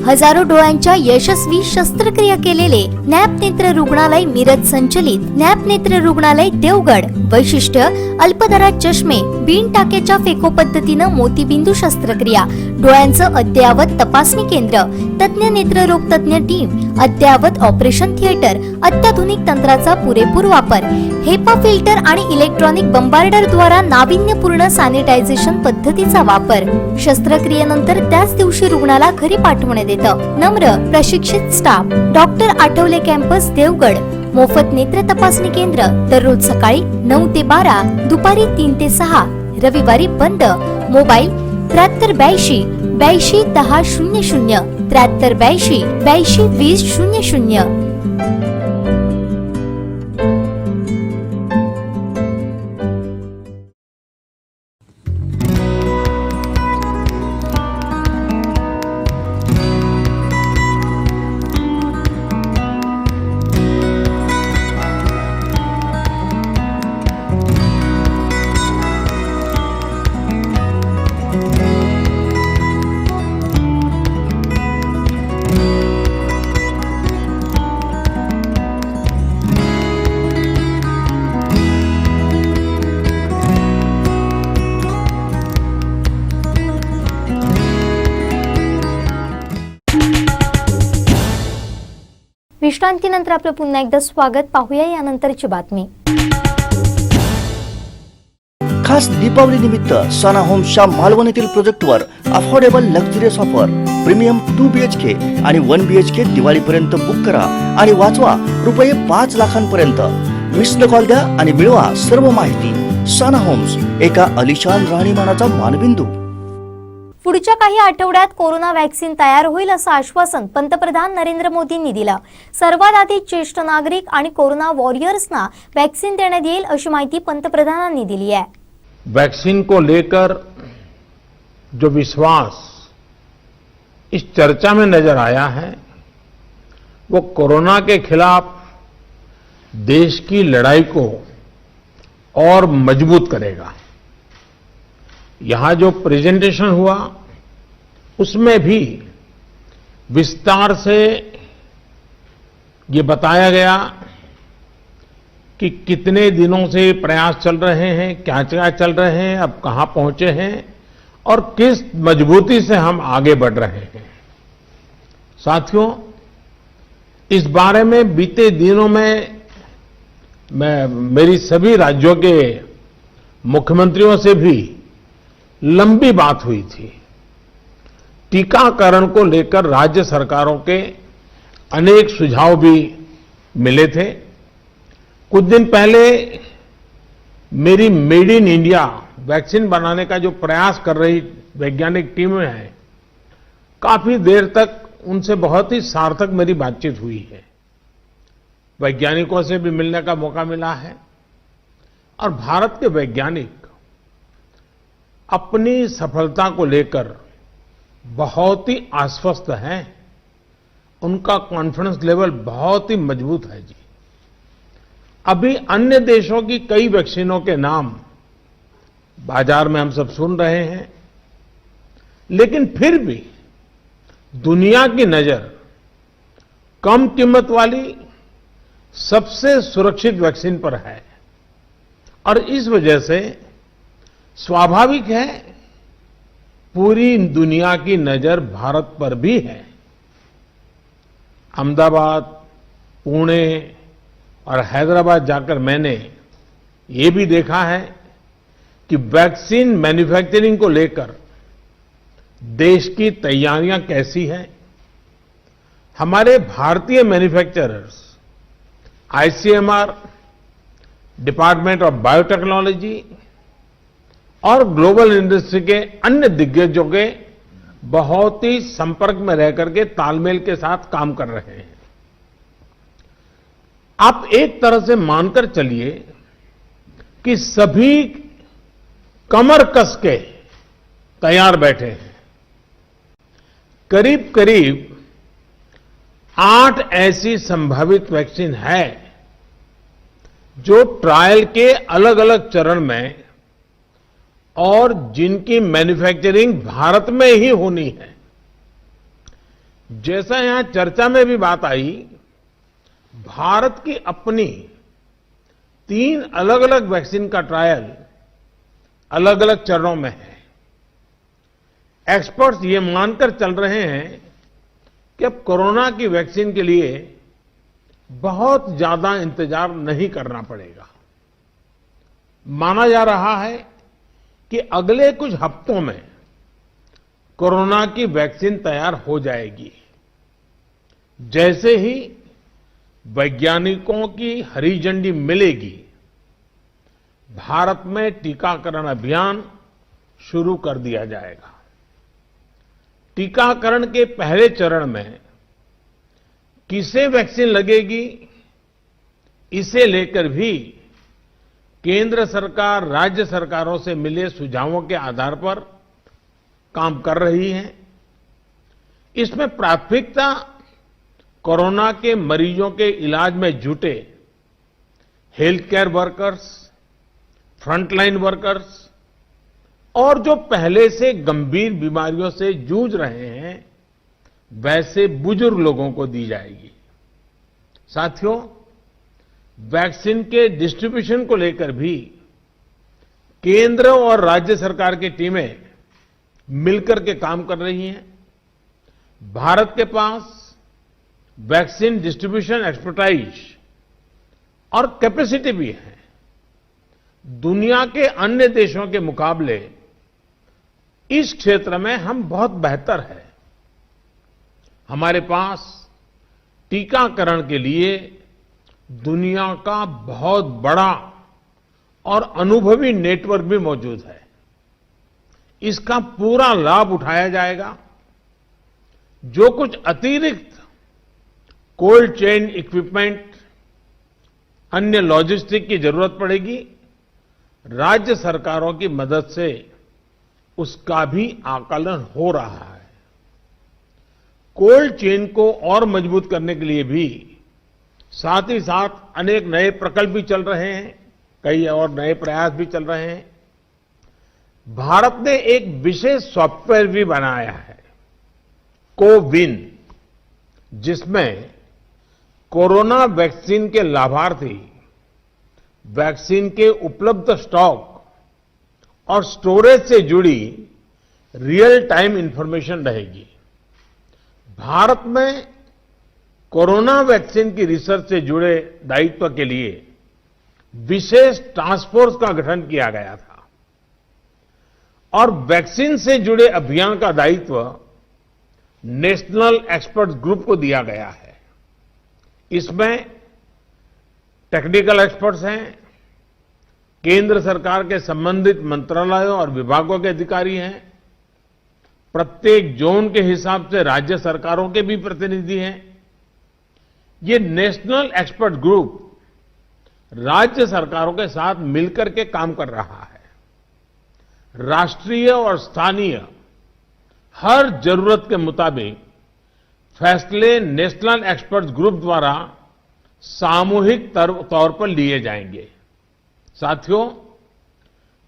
हजारो डोळ्यांच्या यशस्वी शस्त्रक्रिया केलेले नॅप नेत्र रुग्णालय मिरज संचलित नॅप नेत्र रुग्णालय देवगड. वैशिष्ट्य: अल्पदरात चष्मे, बिन टाक्याच्या फेको पद्धतीनं मोतीबिंदू शस्त्रक्रिया, डोळ्यांचं अद्ययावत तपासणी केंद्र, तज्ञ नेत्ररोग तज्ञ टीम, अद्ययावत ऑपरेशन थिएटर, अत्याधुनिक तंत्राचा पुरेपूर वापर, हेपा फिल्टर आणि इलेक्ट्रॉनिक बंबार्डर द्वारा नाविन्यपूर्ण सॅनिटायझेशन पद्धतीचा वापर. शस्त्रक्रियेनंतर त्याच दिवशी रुग्णाला घरी पाठवण्यात येतं. नम्र प्रशिक्षित staff. Doctor Athawale campus Devgad. मोफत नेत्र तपासणी केंद्र दररोज सकाळी 9 ते 12, दुपारी 3 ते 6, रविवारी बंद. मोबाईल 7382 82 10 00 7382 82 20 00. विश्रांतीनंतर आपलं पुन्हा एकदा स्वागत. पाहूया यानंतरची बातमी. खास दीपावली निमित्त सना होम्सच्या मालवण येथील प्रोजेक्टवर affordable luxurious offer. Premium 2 BHK आणि 1 BHK दिवाळीपर्यंत बुक करा आणि वाचवा रुपये 5 लाखांपर्यंत. मिस्ड कॉल द्या आणि मिळवा सर्व माहिती. सना होम्स, एका अलिशान राहणीमानाचा मानबिंदू. पुढच्या काही आठवड्यात कोरोना व्हॅक्सिन तयार होईल असं आश्वासन पंतप्रधान नरेंद्र मोदींनी दिलं. सर्वात आधी ज्येष्ठ नागरिक आणि कोरोना वॉरियर्सना व्हॅक्सिन देण्यात येईल अशी माहिती पंतप्रधानांनी दिली आहे. वैक्सीन को लेकर जो विश्वास इस चर्चा में नजर आया है वो कोरोना के खिलाफ देश की लड़ाई को और मजबूत करेगा. यहाँ जो प्रेजेंटेशन हुआ उसमें भी विस्तार से ये बताया गया कि कितने दिनों से ये प्रयास चल रहे हैं, क्या क्या चल रहे हैं, अब कहां पहुंचे हैं और किस मजबूती से हम आगे बढ़ रहे हैं। साथियों, इस बारे में बीते दिनों में मेरी सभी राज्यों के मुख्यमंत्रियों से भी लंबी बात हुई थी। टीकाकरण को लेकर राज्य सरकारों के अनेक सुझाव भी मिले थे। कुछ दिन पहले मेरी मेड इन इंडिया वैक्सीन बनाने का जो प्रयास कर रही वैज्ञानिक टीमें हैं, काफी देर तक उनसे बहुत ही सार्थक मेरी बातचीत हुई है। वैज्ञानिकों से भी मिलने का मौका मिला है और भारत के वैज्ञानिक अपनी सफलता को लेकर बहुत ही आश्वस्त हैं। उनका कॉन्फिडेंस लेवल बहुत ही मजबूत है जी। अभी अन्य देशों की कई वैक्सीनों के नाम बाजार में हम सब सुन रहे हैं, लेकिन फिर भी दुनिया की नजर कम कीमत वाली सबसे सुरक्षित वैक्सीन पर है और इस वजह से स्वाभाविक है पूरी दुनिया की नजर भारत पर भी है। अहमदाबाद, पुणे और हैदराबाद जाकर मैंने ये भी देखा है कि वैक्सीन मैन्युफैक्चरिंग को लेकर देश की तैयारियां कैसी हैं। हमारे भारतीय manufacturers ICMR, department of biotechnology और ग्लोबल इंडस्ट्री के अन्य दिग्गजों के बहुत ही संपर्क में रह करके तालमेल के साथ काम कर रहे हैं। आप एक तरह से मानकर चलिए कि सभी कमर कस के तैयार बैठे हैं। करीब करीब 8 ऐसी संभावित वैक्सीन है जो ट्रायल के अलग अलग चरण में और जिनकी मैन्युफैक्चरिंग भारत में ही होनी है। जैसा यहां चर्चा में भी बात आई, भारत की अपनी 3 अलग अलग वैक्सीन का ट्रायल अलग अलग चरणों में है। एक्सपर्ट्स ये मानकर चल रहे हैं कि अब कोरोना की वैक्सीन के लिए बहुत ज्यादा इंतजार नहीं करना पड़ेगा। माना जा रहा है कि अगले कुछ हफ्तों में कोरोना की वैक्सीन तैयार हो जाएगी। जैसे ही वैज्ञानिकों की हरी झंडी मिलेगी, भारत में टीकाकरण अभियान शुरू कर दिया जाएगा। टीकाकरण के पहले चरण में किसे वैक्सीन लगेगी, इसे लेकर भी केंद्र सरकार राज्य सरकारों से मिले सुझावों के आधार पर काम कर रही है। इसमें प्राथमिकता कोरोना के मरीजों के इलाज में जुटे health care workers, frontline workers और जो पहले से गंभीर बीमारियों से जूझ रहे हैं वैसे बुजुर्ग लोगों को दी जाएगी। साथियों, वैक्सीन के डिस्ट्रीब्यूशन को लेकर भी केंद्र और राज्य सरकार की टीमें मिलकर के काम कर रही हैं। भारत के पास वैक्सीन डिस्ट्रीब्यूशन एक्सपर्टाइज और कैपेसिटी भी है। दुनिया के अन्य देशों के मुकाबले इस क्षेत्र में हम बहुत बेहतर है। हमारे पास टीकाकरण के लिए दुनिया का बहुत बड़ा और अनुभवी नेटवर्क भी मौजूद है। इसका पूरा लाभ उठाया जाएगा। जो कुछ अतिरिक्त कोल्ड चेन इक्विपमेंट, अन्य लॉजिस्टिक की जरूरत पड़ेगी, राज्य सरकारों की मदद से उसका भी आकलन हो रहा है। कोल्ड चेन को और मजबूत करने के लिए भी साथ ही साथ अनेक नए प्रकल्प भी चल रहे हैं, कई और नए प्रयास भी चल रहे हैं। भारत ने एक विशेष सॉफ्टवेयर भी बनाया है कोविन, जिसमें कोरोना वैक्सीन के लाभार्थी वैक्सीन के उपलब्ध स्टॉक और स्टोरेज से जुड़ी रियल टाइम इंफॉर्मेशन रहेगी। भारत में कोरोना वैक्सीन की रिसर्च से जुड़े दायित्व के लिए विशेष टास्क फोर्स का गठन किया गया था और वैक्सीन से जुड़े अभियान का दायित्व नेशनल एक्सपर्ट ग्रुप को दिया गया है। इसमें टेक्निकल एक्सपर्ट्स हैं, केंद्र सरकार के संबंधित मंत्रालयों और विभागों के अधिकारी हैं, प्रत्येक जोन के हिसाब से राज्य सरकारों के भी प्रतिनिधि हैं। ये नेशनल एक्सपर्ट ग्रुप राज्य सरकारों के साथ मिलकर के काम कर रहा है। राष्ट्रीय और स्थानीय हर जरूरत के मुताबिक फैसले नेशनल एक्सपर्ट ग्रुप द्वारा सामूहिक तौर पर लिए जाएंगे। साथियों,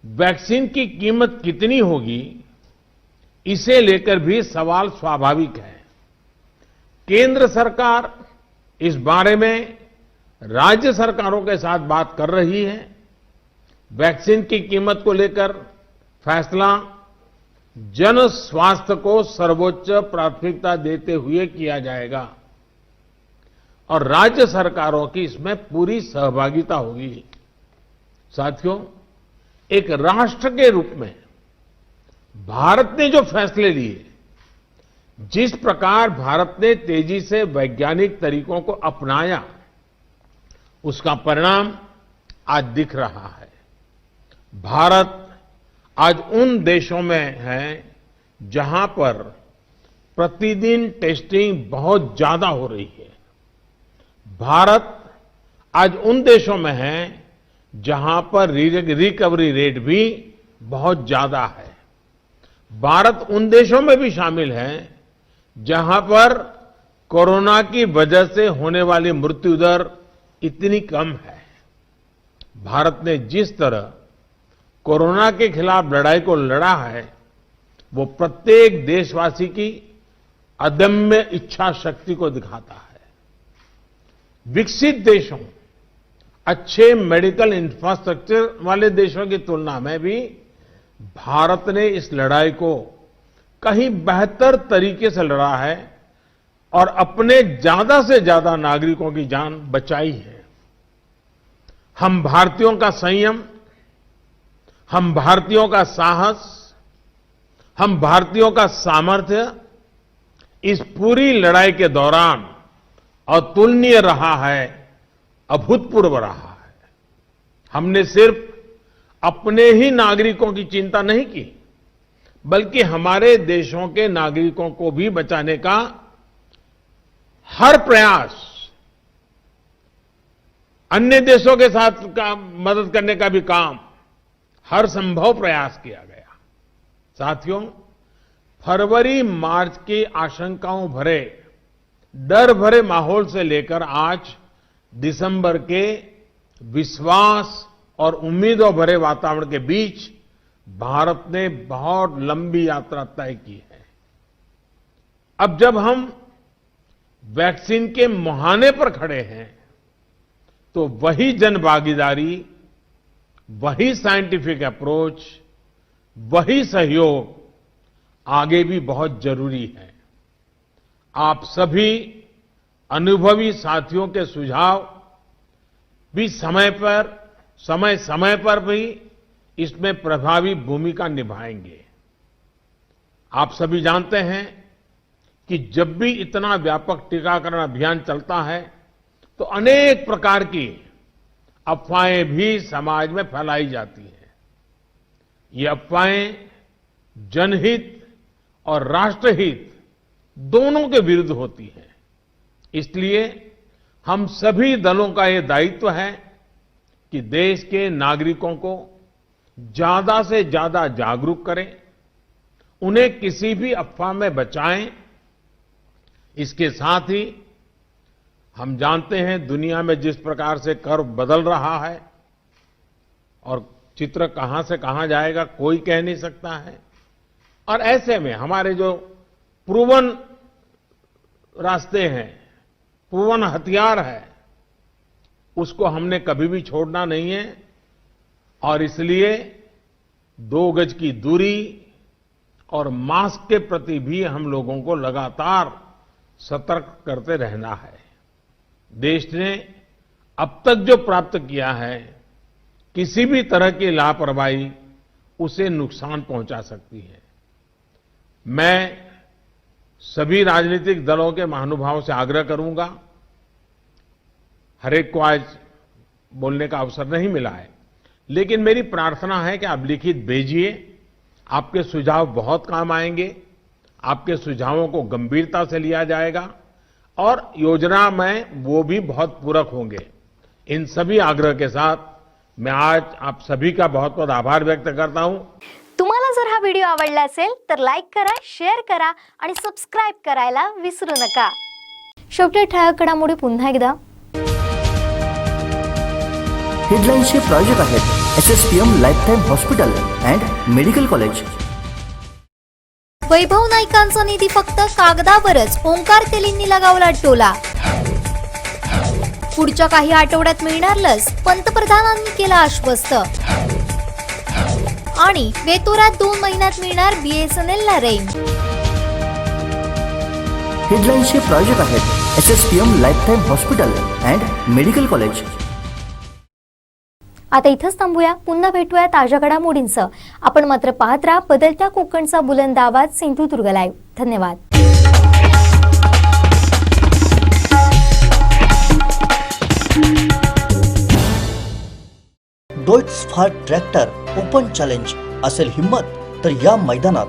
वैक्सीन की कीमत कितनी होगी, इसे लेकर भी सवाल स्वाभाविक है। केंद्र सरकार इस बारे में राज्य सरकारों के साथ बात कर रही है। वैक्सीन की कीमत को लेकर फैसला जन स्वास्थ्य को सर्वोच्च प्राथमिकता देते हुए किया जाएगा और राज्य सरकारों की इसमें पूरी सहभागिता होगी। साथियों, एक राष्ट्र के रूप में भारत ने जो फैसले लिए, जिस प्रकार भारत ने तेजी से वैज्ञानिक तरीकों को अपनाया, उसका परिणाम आज दिख रहा है। भारत आज उन देशों में है जहां पर प्रतिदिन टेस्टिंग बहुत ज्यादा हो रही है। भारत आज उन देशों में है जहां पर रिकवरी रेट भी बहुत ज्यादा है। भारत उन देशों में भी शामिल है जहां पर कोरोना की वजह से होने वाली मृत्यु दर इतनी कम है। भारत ने जिस तरह कोरोना के खिलाफ लड़ाई को लड़ा है, वो प्रत्येक देशवासी की अदम्य इच्छा शक्ति को दिखाता है। विकसित देशों, अच्छे मेडिकल इंफ्रास्ट्रक्चर वाले देशों की तुलना में भी भारत ने इस लड़ाई को कहीं बेहतर तरीके से लड़ा है और अपने ज्यादा से ज्यादा नागरिकों की जान बचाई है। हम भारतीयों का संयम, हम भारतीयों का साहस, हम भारतीयों का सामर्थ्य इस पूरी लड़ाई के दौरान अतुलनीय रहा है, अभूतपूर्व रहा है। हमने सिर्फ अपने ही नागरिकों की चिंता नहीं की, बल्कि हमारे देशों के नागरिकों को भी बचाने का हर प्रयास, अन्य देशों के साथ मदद करने का भी काम, हर संभव प्रयास किया गया। साथियों, फरवरी मार्च की आशंकाओं भरे, डर भरे माहौल से लेकर आज दिसंबर के विश्वास और उम्मीदों भरे वातावरण के बीच भारत ने बहुत लंबी यात्रा तय की है। अब जब हम वैक्सीन के मुहाने पर खड़े हैं, तो वही जन भागीदारी, वही साइंटिफिक अप्रोच, वही सहयोग आगे भी बहुत जरूरी है। आप सभी अनुभवी साथियों के सुझाव भी समय समय पर भी इसमें प्रभावी भूमिका निभाएंगे। आप सभी जानते हैं कि जब भी इतना व्यापक टीकाकरण अभियान चलता है, तो अनेक प्रकार की अफवाहें भी समाज में फैलाई जाती हैं। ये अफवाहें जनहित और राष्ट्रहित दोनों के विरुद्ध होती हैं। इसलिए हम सभी दलों का ये दायित्व है कि देश के नागरिकों को ज्यादा से ज्यादा जागरूक करें, उन्हें किसी भी अफवाह में बचाएं। इसके साथ ही हम जानते हैं दुनिया में जिस प्रकार से कर्व बदल रहा है और चित्र कहां से कहां जाएगा कोई कह नहीं सकता है। और ऐसे में हमारे जो प्रूवन रास्ते हैं, पूर्ण हथियार है, उसको हमने कभी भी छोड़ना नहीं है और इसलिए 2 गज की दूरी और मास्क के प्रति भी हम लोगों को लगातार सतर्क करते रहना है। देश ने अब तक जो प्राप्त किया है, किसी भी तरह की लापरवाही उसे नुकसान पहुंचा सकती है। मैं सभी राजनीतिक दलों के महानुभावों से आग्रह करूंगा, हर एक को आज बोलने का अवसर नहीं मिला है, लेकिन मेरी प्रार्थना है कि आप लिखित भेजिए। आपके सुझाव बहुत काम आएंगे, आपके सुझावों को गंभीरता से लिया जाएगा और योजना में वो भी बहुत पूरक होंगे। इन सभी आग्रह के साथ मैं आज आप सभी का बहुत बहुत आभार व्यक्त करता हूं। तुम्हाला जर हा व्हिडिओ आवडला असेल तर लाईक करा, शेअर करा आणि सबस्क्राईब करायला विसरू नका। शेवटी ठळक घडामोडी पुन्हा एकदा। हेडलाईन्सचे प्रायोजक आहेत SSPM lifetime hospital and medical college. Vaibhav नाईकांचा निधी फक्त कागदावरच, ओंकार तेलींनी लगावला टोला। पुढच्या काही आठवड्यात मिळणार लस, पंतप्रधानांनी केलं आश्वस्त। आणि वेतोरात 2 महिन्यात मिळणार BSNL ला रेंज। हेडलाईन्सचे प्रायोजक आहेत SSPM lifetime hospital and medical college. आता इथंच थांबूया, पुन्हा भेटूया ताज्या घडामोडींसह। आपण मात्र पाहत राहा बदलत्या कोकणचा बुलंद आवाज सिंधुदुर्ग लाईव्ह। धन्यवाद। डॉइट्स फार ट्रॅक्टर ओपन चॅलेंज असेल हिम्मत तर या मैदानात।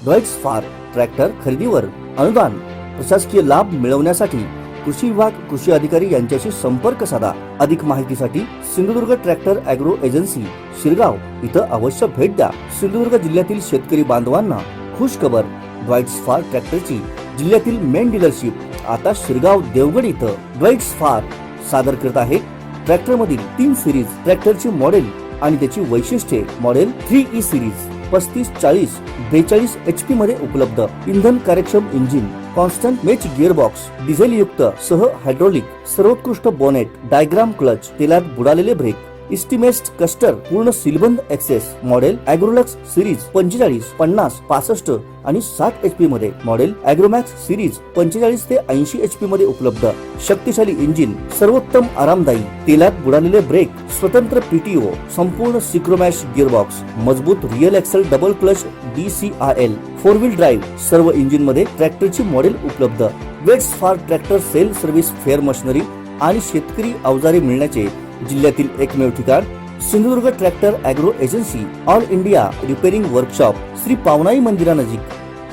डॉइट्स फार ट्रॅक्टर खरेदीवर अनुदान, प्रशासकीय लाभ मिळवण्यासाठी कृषी विभाग, कृषी अधिकारी यांच्याशी संपर्क साधा। अधिक माहितीसाठी Sindhudurg tractor agro agency Shirgaon इथं अवश्य भेट द्या। सिंधुदुर्ग जिल्ह्यातील शेतकरी बांधवांना खुश खबर, डॉइट्स फार ट्रॅक्टरची जिल्ह्यातील मेन डीलरशिप आता शिरगाव देवगड इथं डॉइट्स फार सादर करत आहे। ट्रॅक्टर मधील 3 सिरीज ट्रॅक्टरची मॉडेल आणि त्याची वैशिष्ट्ये। मॉडेल 3E सिरीज 35, 40, 42 HP मध्ये उपलब्ध। इंधन कार्यक्षम engine, constant match gearbox, diesel युक्त सह हायड्रोलिक, सर्वोत्कृष्ट बोनेट, डायग्राम क्लच, तेलात बुडालेले ब्रेक, इस्टिमेस्ट कस्टर, पूर्ण सीलबंद एक्सेस। मॉडेल ॲग्रोलक्स सिरीज 45, 50, 65 आणि 60 HP मध्ये। मॉडेल ॲग्रोमॅक्स सिरीज 45 ते 80 HP मध्ये उपलब्ध। शक्तिशाली इंजिन, सर्वोत्तम आरामदायी, तेलात बुडालेले ब्रेक, स्वतंत्र PTO, संपूर्ण सिक्रोमॅश गिअरबॉक्स, मजबूत rear axle double clutch DCRL, 4 wheel drive, सर्व इंजिन मध्ये ट्रॅक्टरची मॉडेल उपलब्ध। वेट्स for tractor sale service, fair machinery आणि शेतकरी अवजारे मिळण्याचे जिल्ह्यातील एकमेव ठिकाण Sindhudurg tractor agro agency, all India repairing workshop, Shri Pavanai मंदिरानजीक,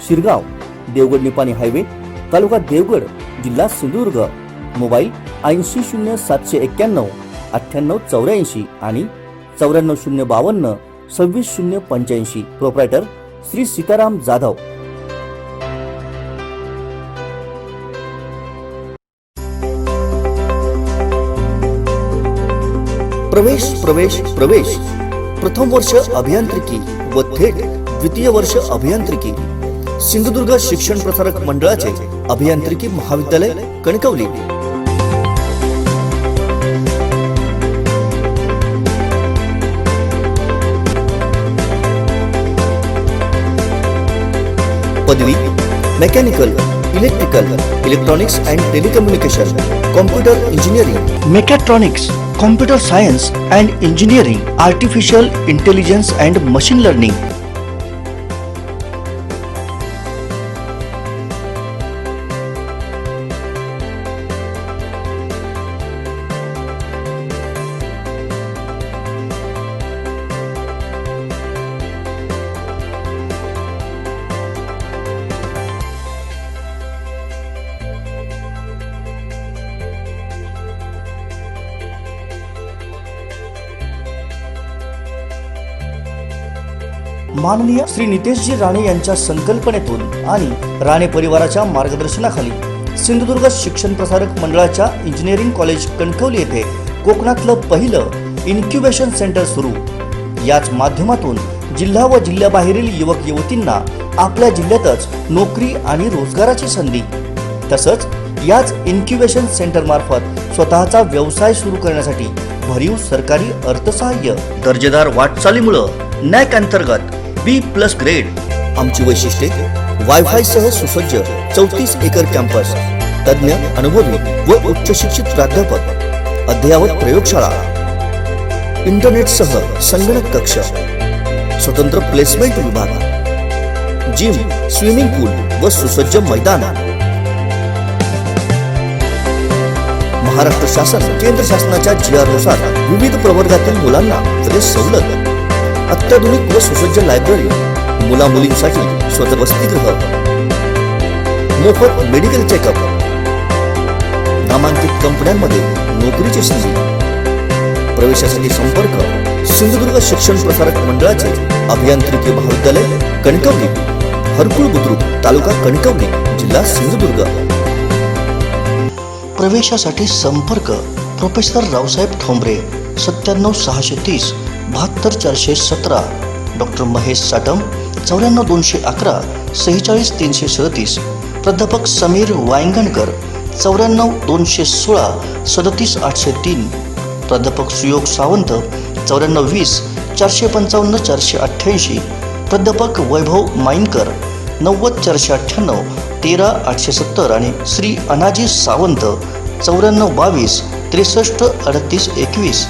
शिरगाव, देवगड निपाणी हायवे, तालुका देवगड, जिल्हा सिंधुदुर्ग। मोबाईल 800791 9884 आणि 94052 26085। प्रोप्रायटर श्री सीताराम जाधव। प्रवेश प्रवेश प्रवेश प्रथम वर्ष अभियांत्रिकी व थेट द्वितीय वर्ष अभियांत्रिकी सिंधुदुर्ग शिक्षण प्रसारक मंडळाचे अभियांत्रिकी महाविद्यालय कणकवली। पदवी mechanical, electrical, electronics and telecommunication, computer engineering, mechatronics, computer science and engineering, artificial intelligence and machine learning. माननीय श्री नितेशजी राणे यांच्या संकल्पनेतून आणि राणे परिवाराच्या मार्गदर्शनाखाली सिंधुदुर्ग शिक्षण प्रसारक मंडळाच्या इंजिनिअरिंग कॉलेज कणकवली येथे कोकणातलं पहिलं इन्क्युबेशन सेंटर सुरू। याच माध्यमातून जिल्हा व जिल्ह्याबाहेरील युवक युवतींना आपल्या जिल्ह्यातच नोकरी आणि रोजगाराची संधी। तसंच याच इन्क्युबेशन सेंटर मार्फत स्वतःचा व्यवसाय सुरू करण्यासाठी भरीव सरकारी अर्थसहाय्य. दर्जेदार वाटचालीमुळं नॅक अंतर्गत B+ ग्रेड. आमची वैशिष्ट्ये वायफाय सह सुसज्ज 34 एकर कॅम्पस, तज्ञ अनुभवी व उच्च शिक्षित प्राध्यापक, अद्ययावत प्रयोगशाळा, इंटरनेटसह संगणक कक्ष, स्वतंत्र प्लेसमेंट विभाग, जिम, स्विमिंग पूल व सुसज्ज मैदान. महाराष्ट्र शासन केंद्र शासनाच्या GR नुसार विविध प्रवर्गातील मुलांना व सवलत, अत्याधुनिक व सुसज्ज लायब्ररी, मुला मुलींसाठी स्वतः वसतिगृह, मोफत मेडिकल चेकअप, नामांकित कंपन्यांमध्ये नोकरीची संधी. प्रवेशासाठी संपर्क सिंधुदुर्ग शिक्षण प्रसारक मंडळाचे अभियांत्रिकी महाविद्यालय कणकवली, हरकुळ बुद्रुक, तालुका कणकवली, जिल्हा सिंधुदुर्ग. प्रवेशासाठी संपर्क प्रोफेसर रावसाहेब ठोंबरे 97 630 72 417, डॉक्टर महेश साटम 94 211 46 337, प्राध्यापक समीर वायंगणकर 94 216 37 803, प्राध्यापक सुयोग सावंत 94 20 455 488, प्राध्यापक वैभव माईनकर 90 498 13 870 आणि श्री अनाजी सावंत 94 22 63 38 21.